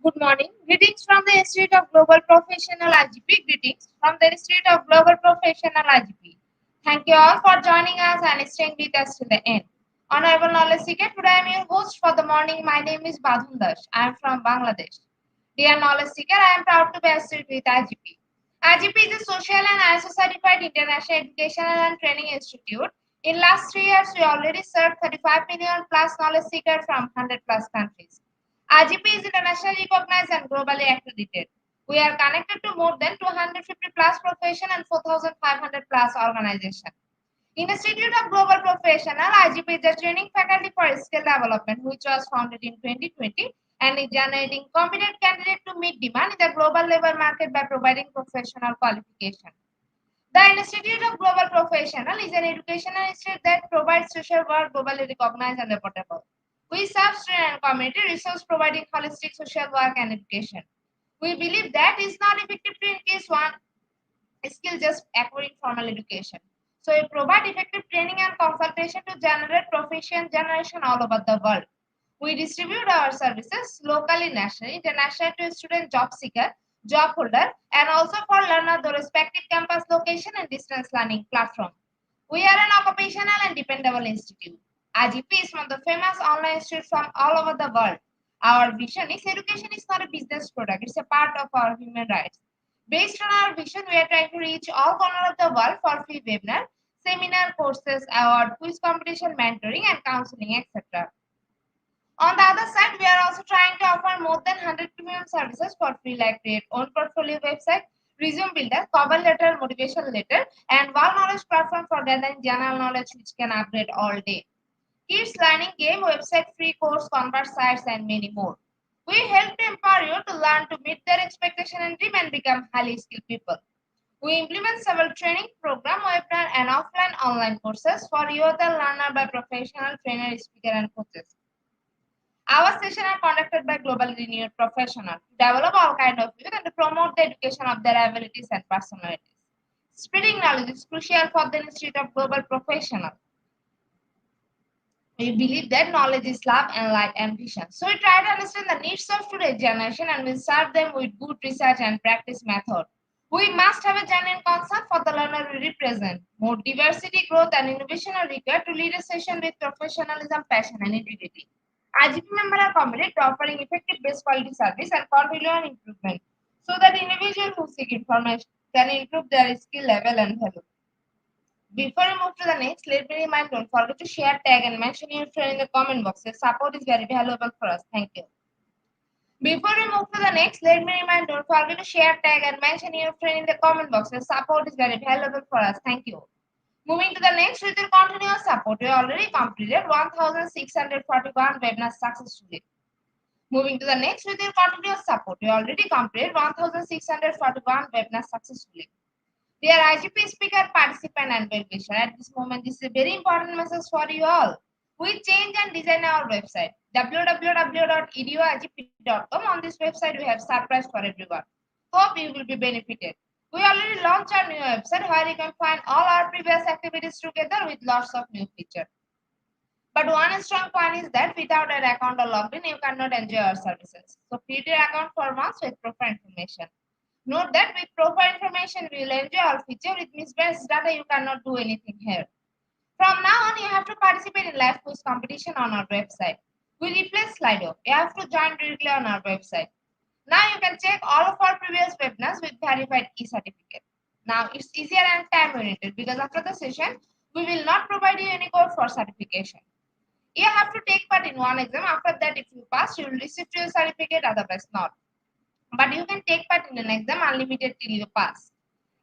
Good morning. Greetings from the Institute of Global Professional IGP. Greetings from the Institute of Global Professional IGP. Thank you all for joining us and staying with us to the end. Honorable Knowledge Seeker, today I am your host for the morning. My name is Badhun Dash. I am from Bangladesh. Dear Knowledge Seeker, I am proud to be associated with IGP. IGP is a social and ISO certified international educational and training institute. In last 3 years, we already served 35 million plus knowledge seekers from 100 plus countries. IGP is internationally recognized and globally accredited. We are connected to more than 250 plus profession and 4,500 plus organizations. Institute of Global Professional IGP is a training faculty for skill development, which was founded in 2020 and is generating competent candidates to meet demand in the global labor market by providing professional qualification. The Institute of Global Professional is an educational institute that provides social work globally recognized and reportable. We serve student and community resource providing holistic social work and education. We believe that is not effective to increase one skill just acquiring formal education. So we provide effective training and consultation to generate profession generation all over the world. We distribute our services locally, nationally, internationally to student job seeker, job holder, and also for learner the respective campus location and distance learning platform. We are an occupational and dependable institute. IGP is one of the famous online institutes from all over the world. Our vision is education is not a business product, it's a part of our human rights. Based on our vision, we are trying to reach all corners of the world for free webinar, seminar, courses, award, quiz competition, mentoring, and counseling, etc. On the other side, we are also trying to offer more than 100 premium services for free, like create own portfolio website, resume builder, cover letter, motivation letter, and wall knowledge platform for gathering general knowledge which can upgrade all day. Kids learning game, website, free course, convert sites, and many more. We help to empower you to learn to meet their expectation and dream and become highly skilled people. We implement several training program, webinar, and offline online courses for you, the learner by professional trainer, speaker, and coaches. Our sessions are conducted by globally renowned professionals to develop all kinds of youth and to promote the education of their abilities and personalities. Spreading knowledge is crucial for the Institute of Global Professionals. We believe that knowledge is love and light and vision. So we try to understand the needs of today's generation and we serve them with good research and practice method. We must have a genuine concern for the learner we represent. More diversity, growth, and innovation are required to lead a session with professionalism, passion, and integrity. IGP members are committed to offering effective base quality service and continuous improvement so that individuals who seek information can improve their skill level and value. Before we move to the next, let me remind don't forget to share, tag, and mention your friend in the comment box. Your support is very valuable for us. Thank you. Before we move to the next, let me remind don't forget to share, tag, and mention your friend in the comment box. Your support is very valuable for us. Thank you. Moving to the next, with your continuous support, we already completed 1,641 webinars successfully. Moving to the next, with your continuous support, we already completed 1,641 webinars successfully. Dear IGP speaker, participant, and well-wisher, at this moment, this is a very important message for you all. We change and design our website www.eduigp.com. On this website, we have surprise for everyone. Hope you will be benefited. We already launched our new website where you can find all our previous activities together with lots of new features. But one strong point is that without an account or login, you cannot enjoy our services. So create your account for months with profile information. Note that with profile information, we will enjoy our feature. With mismatched data, you cannot do anything here. From now on, you have to participate in live quiz competition on our website. We replace Slido. You have to join directly on our website. Now you can check all of our previous webinars with verified e-certificate. Now it's easier and time oriented because after the session, we will not provide you any code for certification. You have to take part in one exam. After that, if you pass, you will receive your certificate, otherwise not. But you can take part in an exam unlimited till you pass.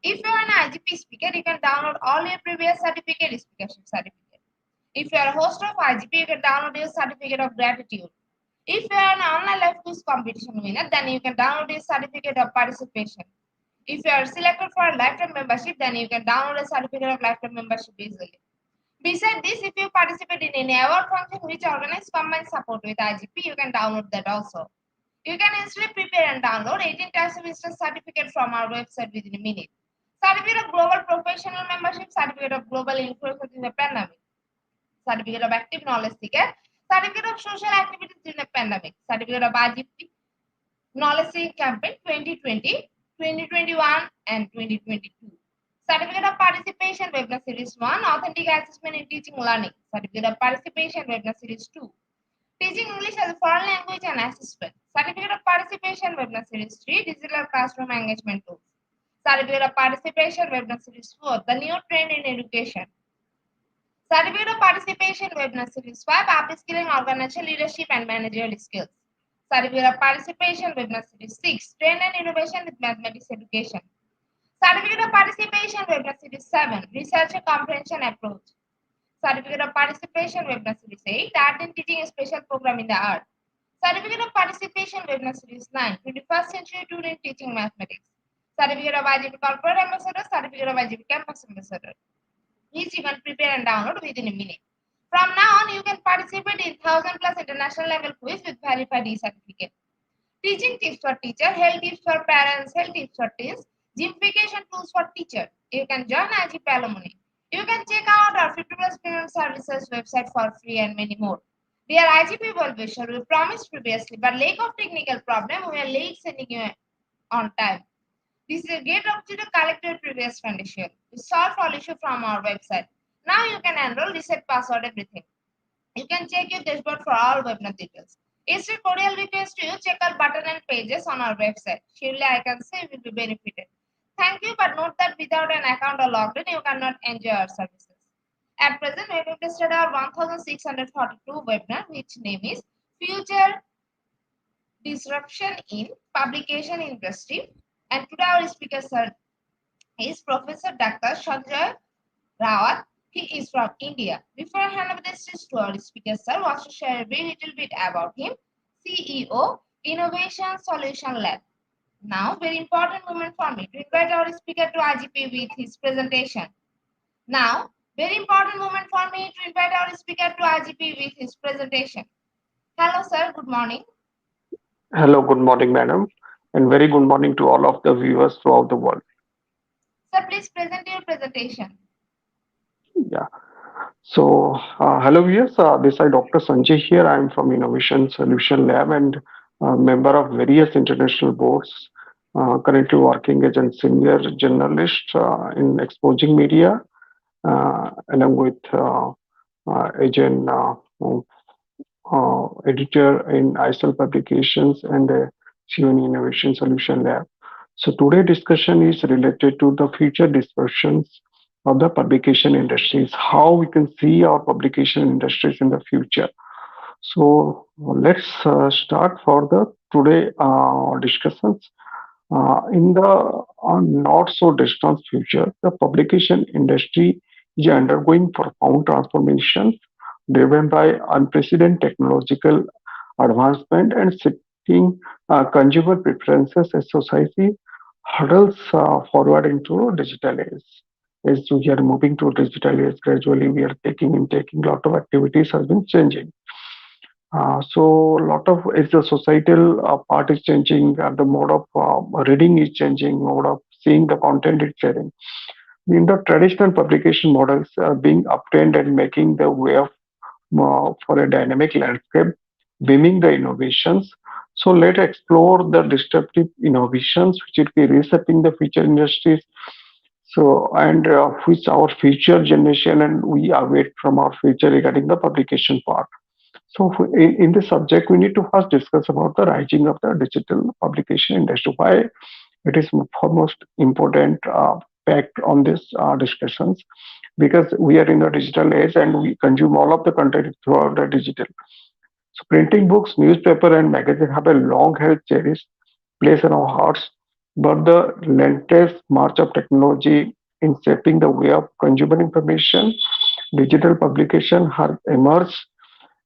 If you are an IGP speaker, you can download all your previous certificate, speakership certificate. If you are a host of IGP, you can download your certificate of gratitude. If you are an online live quiz competition winner, then you can download your certificate of participation. If you are selected for a lifetime membership, then you can download a certificate of lifetime membership easily. Besides this, if you participate in any award function which organizes combined support with IGP, you can download that also. You can easily prepare and download 18 types of instant certificate from our website within a minute. Certificate of Global Professional Membership, Certificate of Global Influence in the Pandemic, Certificate of Active Knowledge Seeker, Certificate of Social Activities in the Pandemic, Certificate of IGP, Knowledge Seek Campaign 2020, 2021 and 2022. Certificate of Participation Webinar Series 1, Authentic Assessment in Teaching Learning. Certificate of Participation Webinar Series 2, Teaching English as a Foreign Language and Assessment. Certificate of Participation Webinar Series 3, Digital Classroom Engagement Tools. Certificate of Participation Webinar Series 4, The New Trend in Education. Certificate of Participation Webinar Series 5, Upskilling Organizational Leadership and Managerial Skills. Certificate of Participation Webinar Series 6, Trend and Innovation with Mathematics Education. Certificate of Participation Webinar Series 7, Research and Comprehension Approach. Certificate of Participation Webinar Series 8, Art in Teaching a Special Program in the Art. Certificate of Participation Webinar Series 9, 21st Century Tool in Teaching Mathematics. Certificate of IGP Corporate Ambassador, Certificate of IGP Campus Ambassador. Which you can prepare and download within a minute. From now on, you can participate in 1000 plus international level quiz with verified e-certificate. Teaching tips for teacher, health tips for parents, health tips for teens, gamification tools for teacher. You can join IGP alumni. You can check out our 50 plus premium services website for free and many more. Dear IGP well-wisher, we promised previously, but lack of technical problem, we are late sending you on time. This is a great opportunity to collect your previous condition. We solve all issue from our website. Now you can enroll, reset password, everything. You can check your dashboard for all webinar details. It's a cordial request to you. Check our button and pages on our website. Surely I can say you will be benefited. Thank you, but note that without an account or logged in, you cannot enjoy our services. At present, we have tested our 1642 webinar, which name is Future Disruption in Publication Industry. And today our speaker sir is Professor Dr. Sanjay Rawat. He is from India. Before I hand over the stage to our speaker sir, wants to share a very little bit about him. CEO, Innovation Solution Lab. Now, very important moment for me to invite our speaker to IGP with his presentation. Now, very important moment for me to invite our speaker to IGP with his presentation. Hello sir, good morning. Hello, good morning, madam, and very good morning to all of the viewers throughout the world. Sir, please present your presentation. Yeah. Hello, viewers. This is Dr. Sanjay here. I am from Innovation Solution Lab and member of various international boards. Currently working as a senior journalist in Exposing Media, along with as an editor in ISL Publications and CUNY Innovation Solution Lab. So today discussion is related to the future dispersions of the publication industries, how we can see our publication industries in the future. So let's start for the today discussions. In the not so distant future, the publication industry is undergoing profound transformations driven by unprecedented technological advancement and setting consumer preferences as society hurdles forward into digital age. As we are moving to digital age, gradually we are taking a lot of activities has been changing. So a lot of as the societal part is changing, the mode of reading is changing, mode of seeing the content is changing. In the traditional publication models being obtained and making the way of for a dynamic landscape, beaming the innovations. So let's explore the disruptive innovations which will be reshaping the future industries. So and which our future generation and we await from our future regarding the publication part. So in this subject, we need to first discuss about the rising of the digital publication industry. Why it is foremost important fact on this discussions because we are in the digital age and we consume all of the content throughout the digital. So printing books, newspaper, and magazine have a long held cherished place in our hearts, but the latest march of technology in shaping the way of consumer information, digital publication has emerged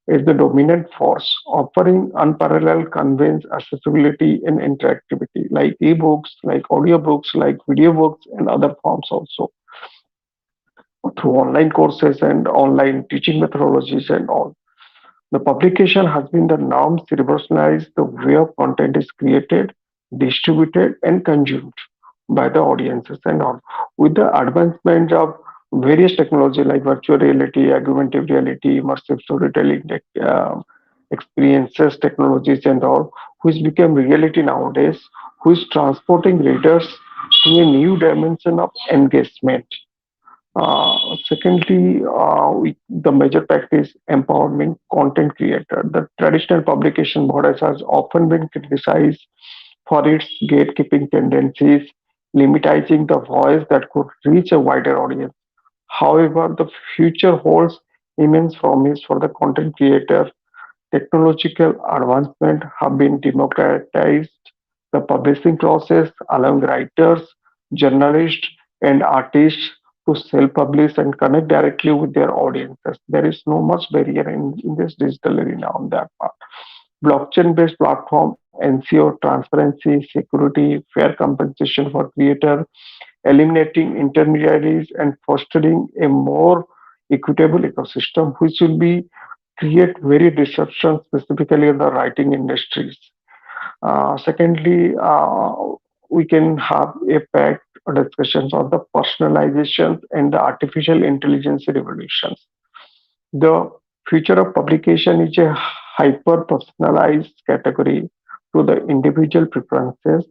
is the dominant force, offering unparalleled conveyance, accessibility, and interactivity, like ebooks, like audiobooks, like video books, and other forms also through online courses and online teaching methodologies and all. The publication has been the norm to revolutionize the way of content is created, distributed, and consumed by the audiences and all. With the advancement of various technology like virtual reality, augmented reality, immersive storytelling, experiences, technologies, and all, which became reality nowadays, which transporting readers to a new dimension of engagement. Secondly, the major practice empowerment content creator. The traditional publication models has often been criticized for its gatekeeping tendencies, limiting the voice that could reach a wider audience. However, the future holds immense promise for the content creator. Technological advancement have been democratized the publishing process, allowing writers, journalists, and artists to self-publish and connect directly with their audiences. There is no much barrier in this digital arena on that part. Blockchain-based platform ensure transparency, security, fair compensation for creators, eliminating intermediaries and fostering a more equitable ecosystem, which will be create very disruption specifically in the writing industries. Secondly, we can have a packed discussions on the personalization and the artificial intelligence revolutions. The future of publication is a hyper personalized category to the individual preferences.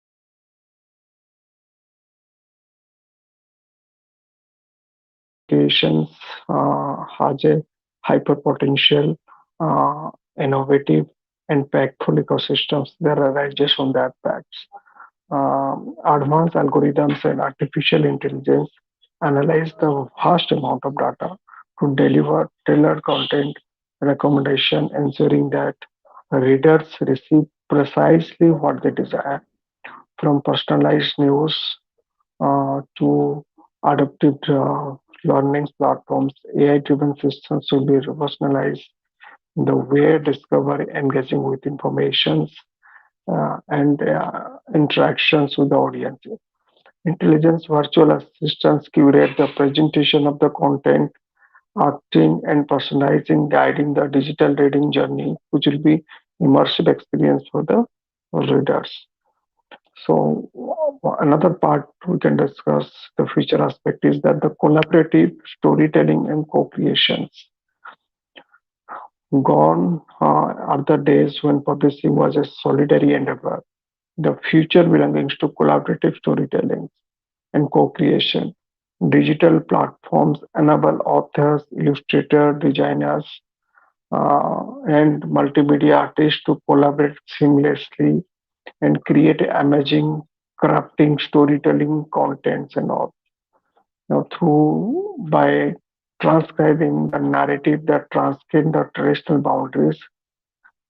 Audience will increasingly demand personalization, personalization publications has a hyper potential, innovative, and impactful ecosystems. There are edges on that facts. Advanced algorithms and artificial intelligence analyze the vast amount of data to deliver tailored content recommendation, ensuring that readers receive precisely what they desire, from personalized news to adaptive learning platforms. AI-driven systems will be personalized the way discover engaging with informations and interactions with the audience. Intelligence virtual assistants curate the presentation of the content, acting and personalizing, guiding the digital reading journey, which will be immersive experience for the readers. So another part we can discuss the future aspect is that the collaborative storytelling and co-creations. Gone are the days when publishing was a solitary endeavor. The future belongs to collaborative storytelling and co-creation. Digital platforms enable authors, illustrators, designers, and multimedia artists to collaborate seamlessly and create amazing crafting, storytelling contents and all. Now, through by transcribing the narrative that transcend the traditional boundaries,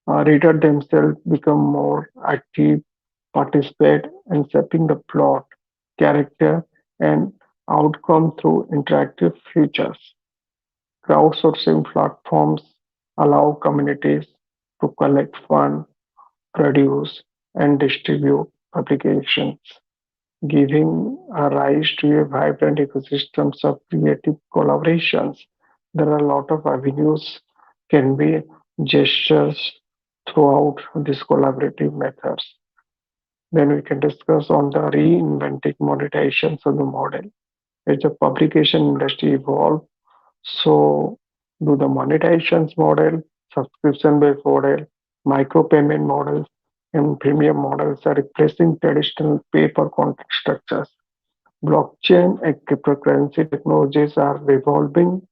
readers themselves become more active, participate, and shaping the plot, character, and outcome through interactive features. Crowdsourcing platforms allow communities to collect funds, produce, and distribute publications. giving a rise to a vibrant ecosystems of creative collaborations. There are a lot of avenues can be gestures throughout these collaborative methods. Then we can discuss on the reinventing monetizations of the model. As the publication industry evolve, so do the monetizations model, subscription-based model, micro-payment models, and premium models are replacing traditional paper content structures. Blockchain and cryptocurrency technologies are evolving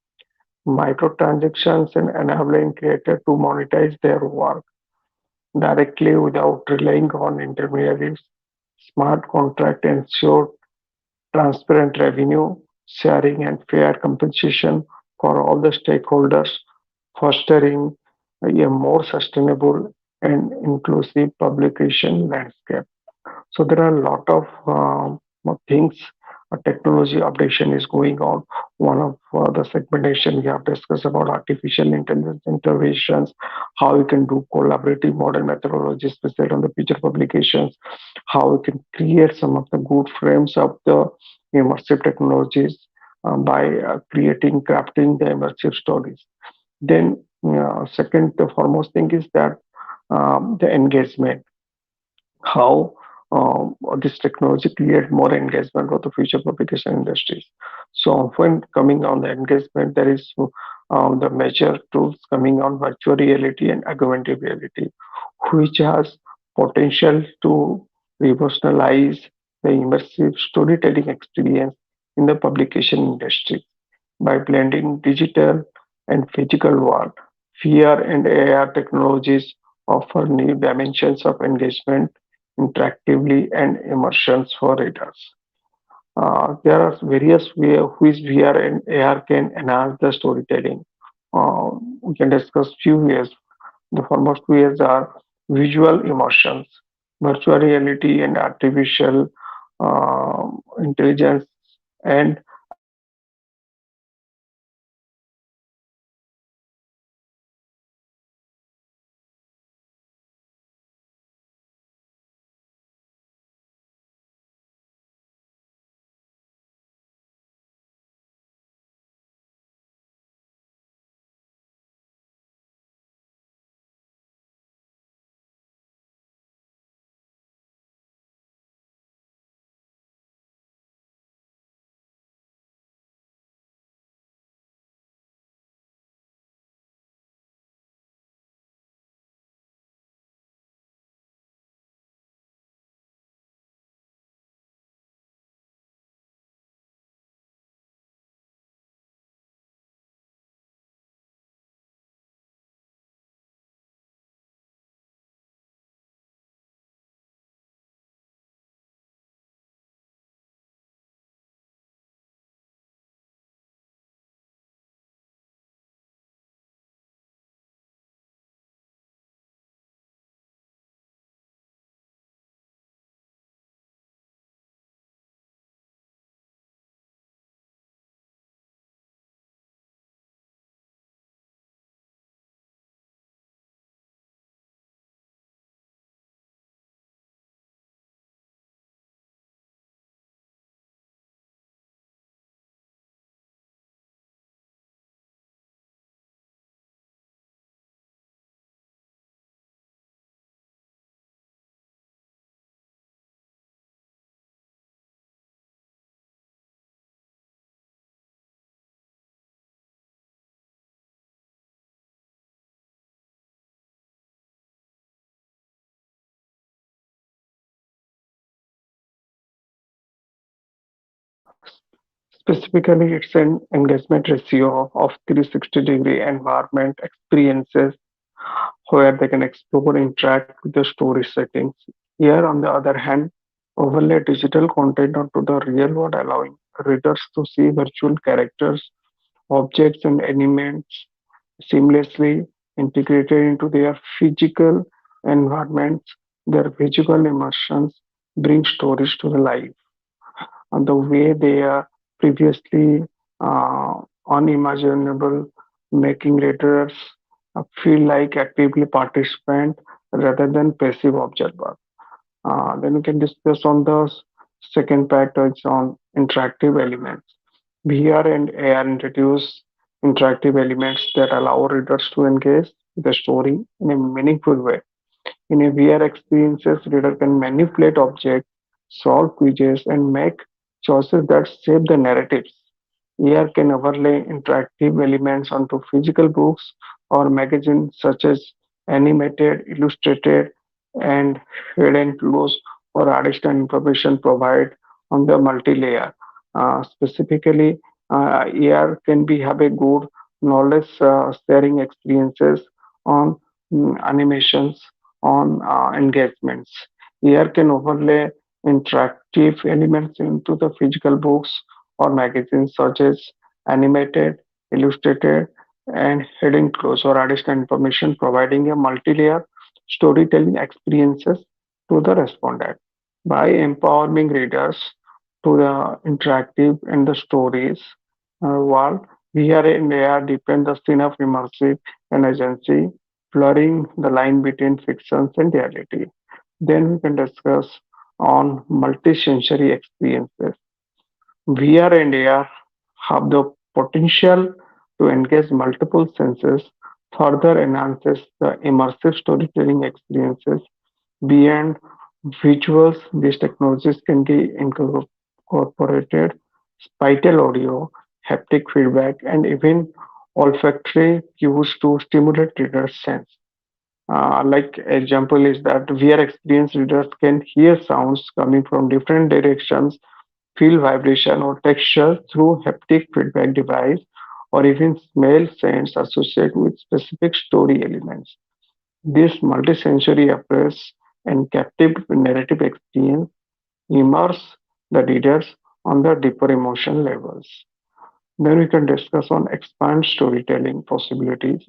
microtransactions and enabling creators to monetize their work directly without relying on intermediaries. Smart contract ensure transparent revenue sharing and fair compensation for all the stakeholders, fostering a more sustainable and inclusive publication landscape. So there are a lot of things. Technology updation is going on. One of the segmentation we have discussed about artificial intelligence interventions, how we can do collaborative model methodologies, especially on the future publications, how we can create some of the good frames of the immersive technologies by creating, crafting the immersive stories. Then, second, the foremost thing is that the engagement how this technology create more engagement for the future publication industries. So when coming on the engagement, there is the major tools coming on virtual reality and augmented reality, which has potential to revolutionalize the immersive storytelling experience in the publication industry by blending digital and physical world. VR and AR technologies offer new dimensions of engagement interactively and immersions for readers. There are various ways which VR and AR can enhance the storytelling. We can discuss few ways. The foremost ways are visual immersions, virtual reality and artificial intelligence and augmented reality enable immersive experiences where readers can experience Specifically, it's an engagement ratio of 360-degree environment experiences where they can explore, interact with the story settings. Here, on the other hand, overlay digital content onto the real world, allowing readers to see virtual characters, objects, and elements seamlessly integrated into their physical environments. Their visual immersions bring stories to the life and the way they are previously uh, unimaginable, making readers feel like actively participant rather than passive observer. Then we can discuss on the Second part is on interactive elements. VR and AR introduce interactive elements that allow readers to engage with the story in a meaningful way. In a VR experiences, reader can manipulate objects, solve quizzes, and make choices that shape the narratives. AR can overlay interactive elements onto physical books or magazines such as animated, illustrated, and hidden clues or additional information provided on the multi-layer. Specifically, AR can be have a good knowledge sharing experiences on animations on engagements. AR can overlay interactive elements into the physical books or magazines such as animated, illustrated, and hidden clues or additional information, providing a multi-layer storytelling experiences to the respondent. By empowering readers to the interactive and the stories world, VR and AR deepen the scene of immersive and agency, blurring the line between fictions and reality. Then we can discuss on multi-sensory experiences. VR and AR have the potential to engage multiple senses, further enhances the immersive storytelling experiences. Beyond visuals, these technologies can be incorporated spatial audio, haptic feedback, and even olfactory cues to stimulate readers' sense. Like example is that VR experience readers can hear sounds coming from different directions, feel vibration or texture through haptic feedback device, or even smell scents associated with specific story elements. This multisensory approach and captive narrative experience immerse the readers on the deeper emotion levels. Then we can discuss on expand storytelling possibilities.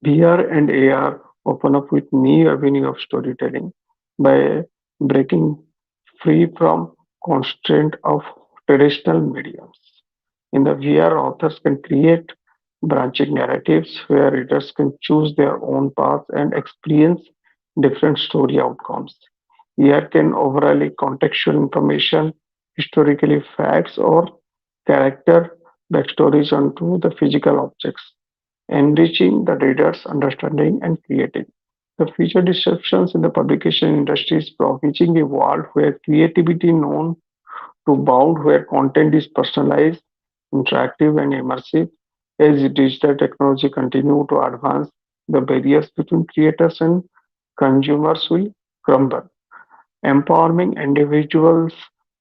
VR and AR open up with new avenue of storytelling by breaking free from constraint of traditional mediums. In the VR, authors can create branching narratives where readers can choose their own path and experience different story outcomes. AR can overlay contextual information, historically facts, or character backstories onto the physical objects, enriching the reader's understanding and creating. The future disruptions in the publication industry is promising a world where creativity known to bound, where content is personalized, interactive, and immersive. As digital technology continue to advance, the barriers between creators and consumers will crumble, empowering individuals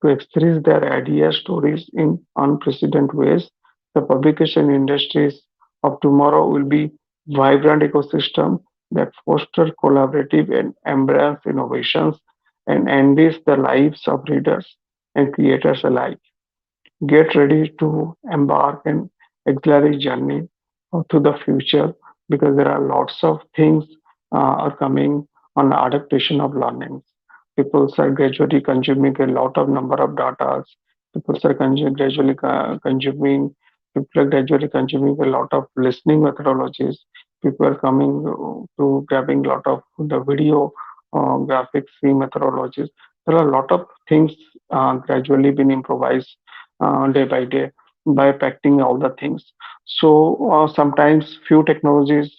to express their ideas, stories in unprecedented ways. The publication industries of tomorrow will be vibrant ecosystem that foster collaborative and embrace innovations and enrich the lives of readers and creators alike. Get ready to embark an exhilarating journey to the future because there are lots of things are coming on adaptation of learning. People are gradually consuming a lot of number of data. People are gradually consuming. People are gradually consuming a lot of listening methodologies. People are coming to grabbing a lot of the video graphics methodologies. There are a lot of things gradually been improvised day by day by packing all the things. So sometimes few technologies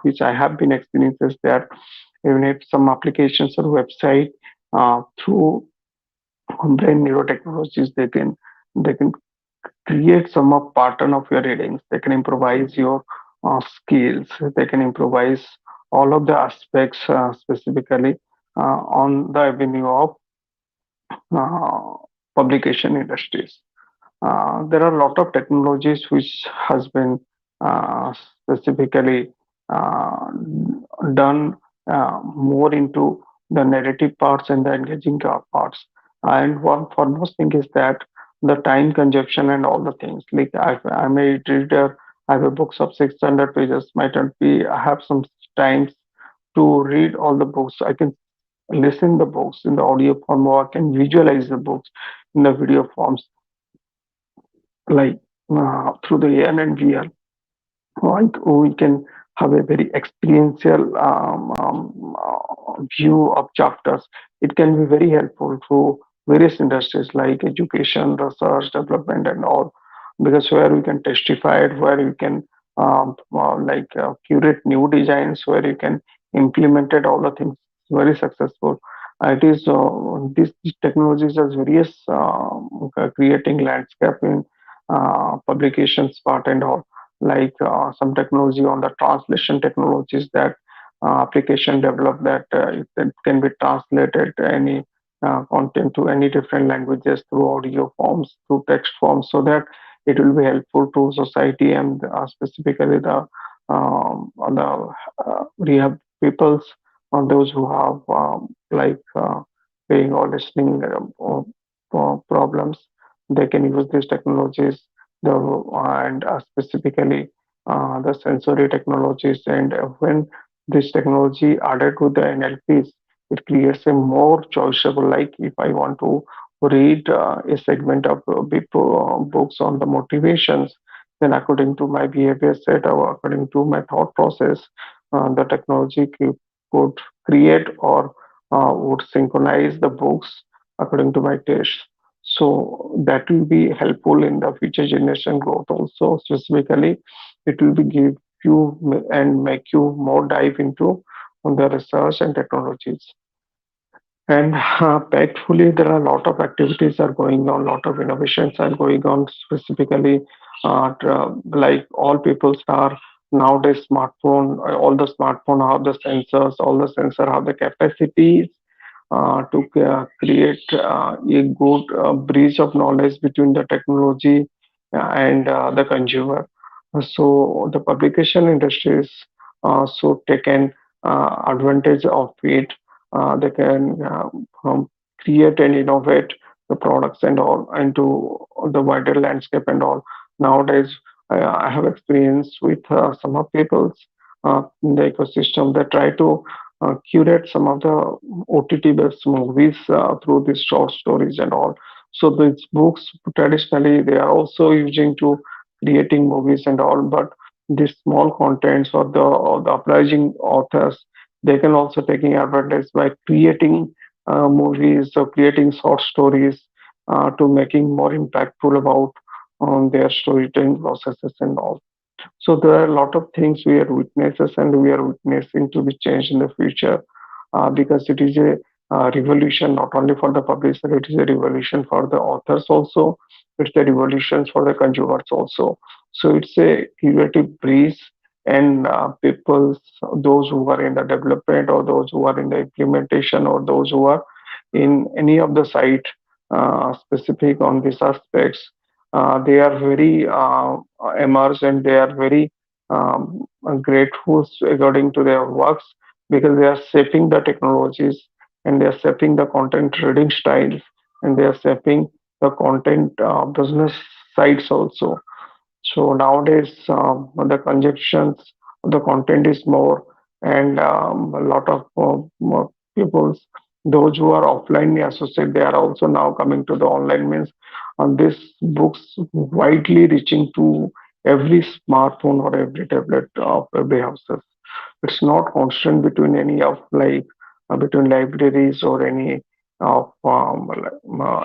which I have been experienced is that even if some applications or website through brain neurotechnologies they can create some of pattern of your readings. They can improvise your skills. They can improvise all of the aspects specifically on the avenue of uh, publication industries. There are a lot of technologies which has been specifically uh, done more into the narrative parts and the engaging parts. And one foremost thing is that the time consumption and all the things. Like I'm a reader, I have a books of 600 pages. Might not be. I have some times to read all the books. I can listen the books in the audio form, or I can visualize the books in the video forms like through the AR and VR, like we can have a very experiential view of chapters. It can be very helpful to various industries like education, research, development, and all, because where we can testify it, where you can curate new designs, where you can implement it, all the things very successful. It is these technologies as various creating landscape in publications part and all, like some technology on the translation technologies that application developed that it can be translated any content to any different languages through audio forms, through text forms, so that it will be helpful to society and specifically the rehab peoples or those who have hearing or listening problems. They can use these technologies, the and specifically the sensory technologies. And when this technology added to the NLPs, it creates a more choiceable. Like if I want to read a segment of books on the motivations, then according to my behavior set or according to my thought process, the technology could create or would synchronize the books according to my taste. So that will be helpful in the future generation growth also. Specifically, it will be give you and make you more dive into on the research and technologies. And thankfully, there are a lot of activities are going on, a lot of innovations are going on. Specifically, like all people are nowadays smartphone, all the smartphone have the sensors, all the sensor have the capacities to create a good bridge of knowledge between the technology and the consumer. So the publication industries so taken advantage of it. They can create and innovate the products and all into the wider landscape and all. Nowadays, I have experience with some of people's in the ecosystem that try to curate some of the OTT-based movies through these short stories and all. So these books traditionally they are also using to creating movies and all, but these small contents or the uprising authors, they can also taking advantage by creating movies or creating short stories to making more impactful about their storytelling processes and all. So there are a lot of things we are witnesses and we are witnessing to be changed in the future because it is a revolution not only for the publisher, it is a revolution for the authors also. It's a revolution for the consumers also. So it's a creative breeze and people, those who are in the development or those who are in the implementation or those who are in any of the site specific on these aspects, they are very immersed and they are very grateful according to their works because they are shaping the technologies and they are shaping the content reading styles and they are shaping the content business sites also. So nowadays, the conjunctions of the content is more, and a lot of more people, those who are offline associated, they are also now coming to the online means. And these books widely reaching to every smartphone or every tablet of every houses. It's not constant between any of between libraries or any of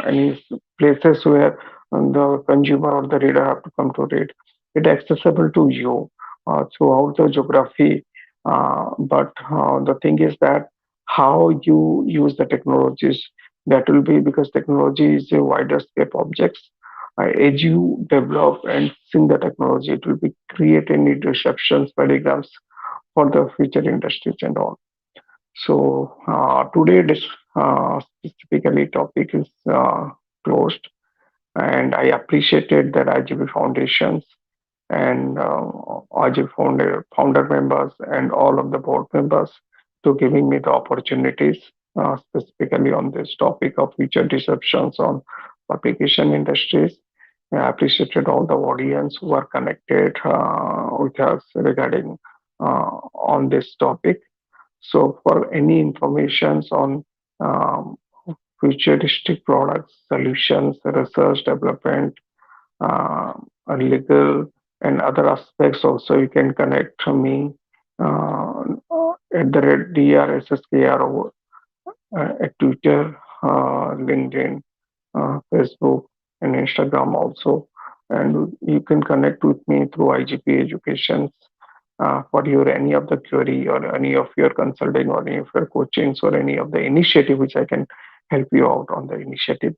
any places where the consumer or the reader have to come to read. It accessible to you throughout the geography. But the thing is that how you use the technologies, that will be because technology is a wider scope objects. As you develop and sing the technology, it will be create any disruptions, paradigms for the future industries and all. So today this specifically topic is closed, and I appreciated that IGB Foundations and IGB founder members and all of the board members to giving me the opportunities specifically on this topic of future disruptions on publication industries. I appreciated all the audience who are connected with us regarding on this topic. So for any informations on um, futuristic products, solutions, research, development, uh, legal, and other aspects, also you can connect to me at the red DRSSKRO at Twitter, LinkedIn. Facebook and Instagram also. And you can connect with me through IGP Education for your any of the query or any of your consulting or any of your coachings or any of the initiative which I can help you out on the initiative.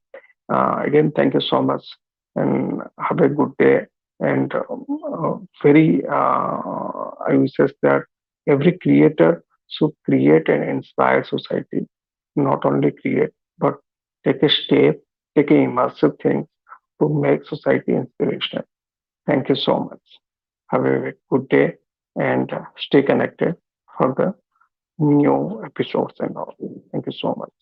Again, thank you so much and have a good day. And I would say that every creator should create and inspire society, not only create, but take a step, take a immersive thing to make society inspirational. Thank you so much. Have a good day and stay connected for the new episodes and all. Thank you so much.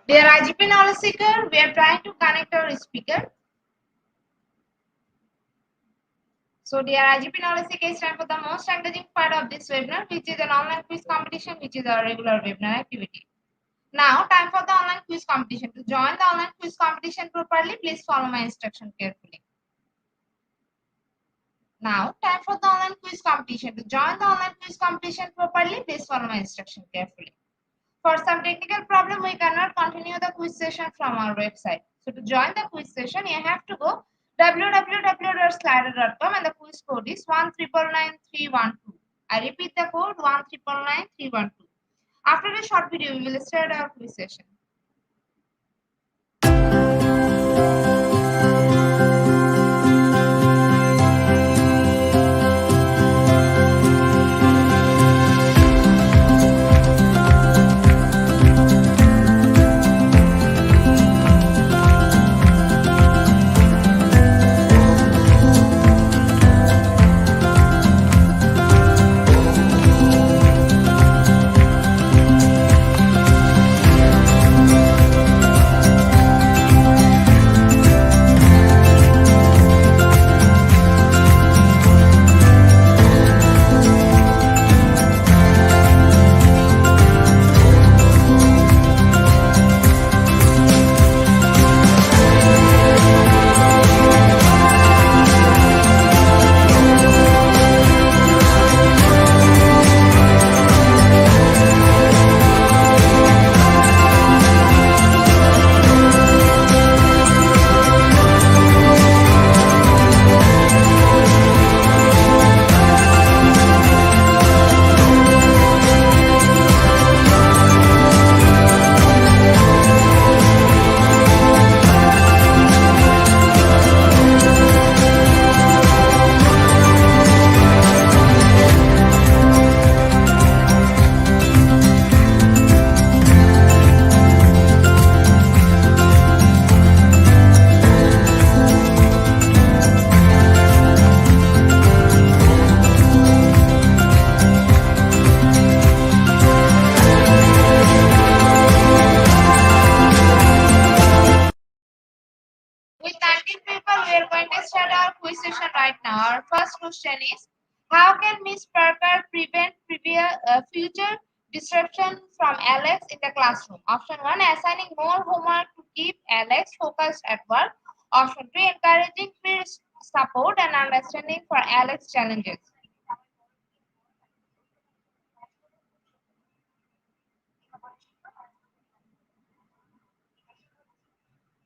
Dear IGP knowledge seeker, we are trying to connect our speaker. So dear IGP knowledge seeker, it's time for the most engaging part of this webinar, which is an online quiz competition, which is our regular webinar activity. Now, time for the online quiz competition. To join the online quiz competition properly, please follow my instruction carefully. Now, time for the online quiz competition. To join the online quiz competition properly, please follow my instruction carefully. For some technical problem, we cannot continue the quiz session from our website. So to join the quiz session, you have to go www.slido.com and the quiz code is 1999312. I repeat the code 1999312. After a short video, we will start our quiz session. With 19 people, we are going to start our quiz session right now. Our first question is, how can Miss Parker prevent future disruption from Alex in the classroom? Option 1, assigning more homework to keep Alex focused at work. Option 2, encouraging peer support and understanding for Alex challenges.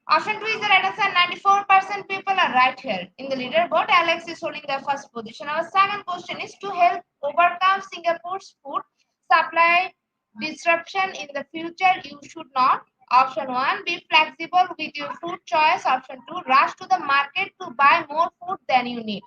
Option 2 is the right answer. 94% people are right here. In the leaderboard, Alex is holding the first position. Our second question is, to help overcome Singapore's food supply disruption in the future, you should not. Option 1, be flexible with your food choice. Option 2, rush to the market to buy more food than you need.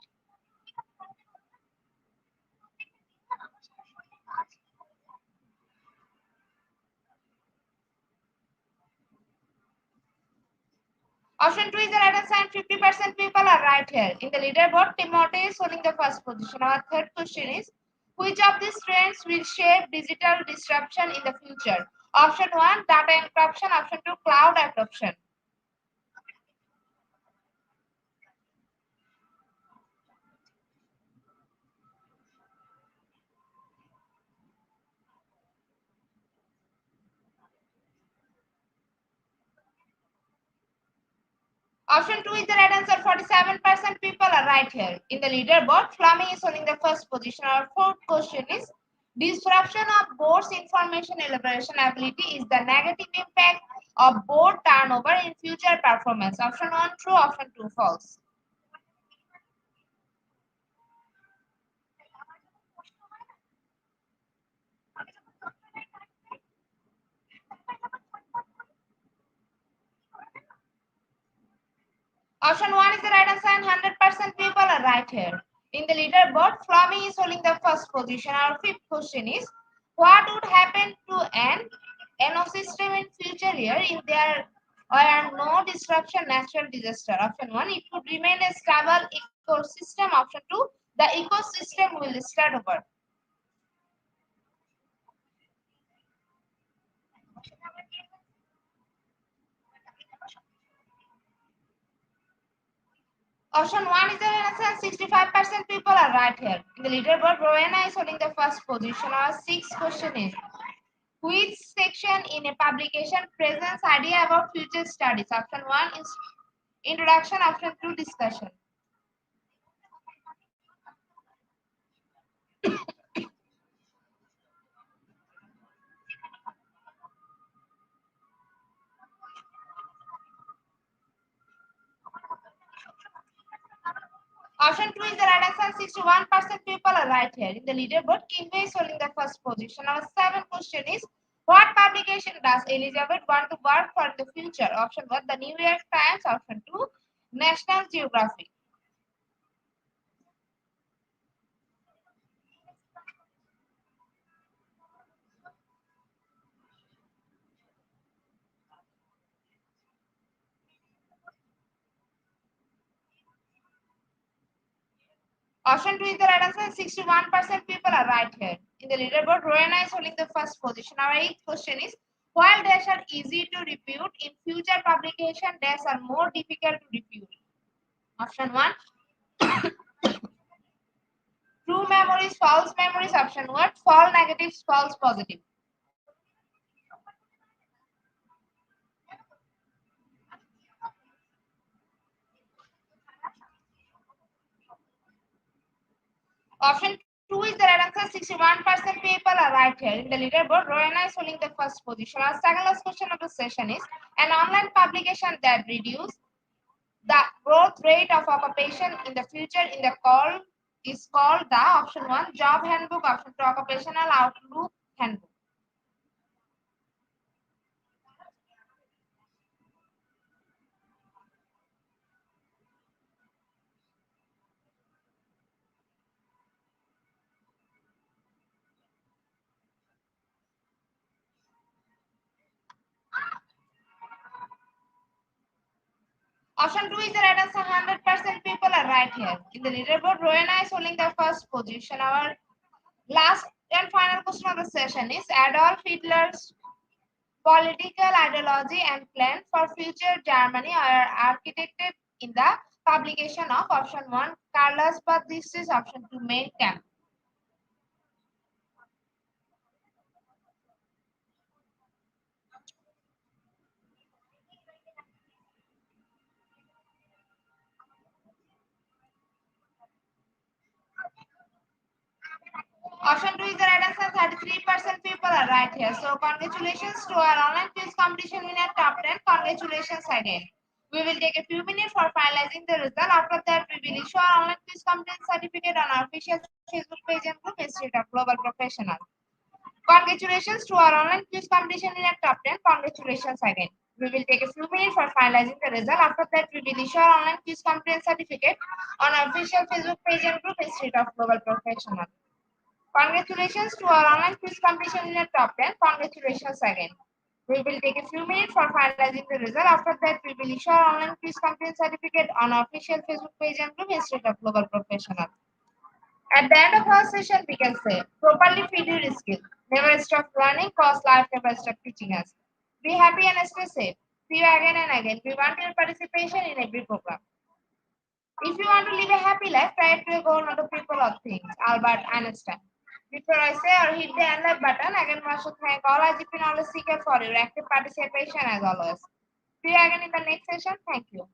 Option 2 is the right answer and 50% people are right here. In the leaderboard, Timothy is holding the first position. Our third question is, which of these trends will shape digital disruption in the future? Option 1, data encryption. Option 2, cloud adoption. Option 2 is the right answer. 47% people are right here. In the leaderboard, Flaming is holding the first position. Our fourth question is, disruption of board's information elaboration ability is the negative impact of board turnover in future performance. Option 1, true. Option 2, false. Option 1 is the right answer and 100% people are right here. In the leaderboard, Flammy is holding the first position. Our fifth question is, what would happen to an ecosystem in future year if there were no disruption, natural disaster? Option 1, it would remain a stable ecosystem. Option 2, the ecosystem will start over. Option 1 is the answer. 65% people are right here. In the leaderboard, Rowena is holding the first position. Our sixth question is, which section in a publication presents idea about future studies? Option 1 is introduction. Option 2 discussion. Option 2 is the right answer. 61% people are right here. In the leaderboard, Kinway is holding the first position. Our seventh question is, what publication does Elizabeth want to work for in the future? Option 1, the New York Times. Option 2, National Geographic. Option 2 is the right answer. 61% people are right here. In the leaderboard, Rowena is holding the first position. Our eighth question is, while dash are easy to repute, in future publication, dash are more difficult to repute. Option 1, true memories, false memories. Option 1, false negatives, false positive. Option 2 is the right answer. 61% people are right here. In the leaderboard, Rowena is holding the first position. Our second last question of the session is, an online publication that reduces the growth rate of occupation in the future in the call is called the option 1 job handbook, option 2 occupational outlook handbook. Option 2 is the right answer. 100% people are right here. In the leaderboard, Rowena is holding the first position. Our last and final question of the session is, Adolf Hitler's political ideology and plan for future Germany are architected in the publication of option 1 Carlos Batistis, option 2 Mein Kampf. Option 2 is the right answer. 33% people are right here. So congratulations to our online quiz competition winner top 10. Congratulations again. We will take a few minutes for finalizing the result. After that, we will issue our online quiz competence certificate on our official Facebook page and group Institute of Global Professional. Congratulations to our online quiz competition winner top 10. Congratulations again. We will take a few minutes for finalizing the result. After that, we will issue our online quiz competence certificate on our official Facebook page and group Institute of Global Professional. Congratulations to our online quiz competition in the top 10. Congratulations again. We will take a few minutes for finalizing the result. After that, we will issue our online quiz competence certificate on our official Facebook page and group Institute of Global Professional. At the end of our session, we can say, properly feed your skill. Never stop learning, cause life never stop teaching us. Be happy and stay safe. See you again and again. We want your participation in every program. If you want to live a happy life, try to go not to people or things. Albert Einstein. Before I say or hit the end like button, again I should thank all IGP knowledge seekers for your active participation as always. See you again in the next session. Thank you.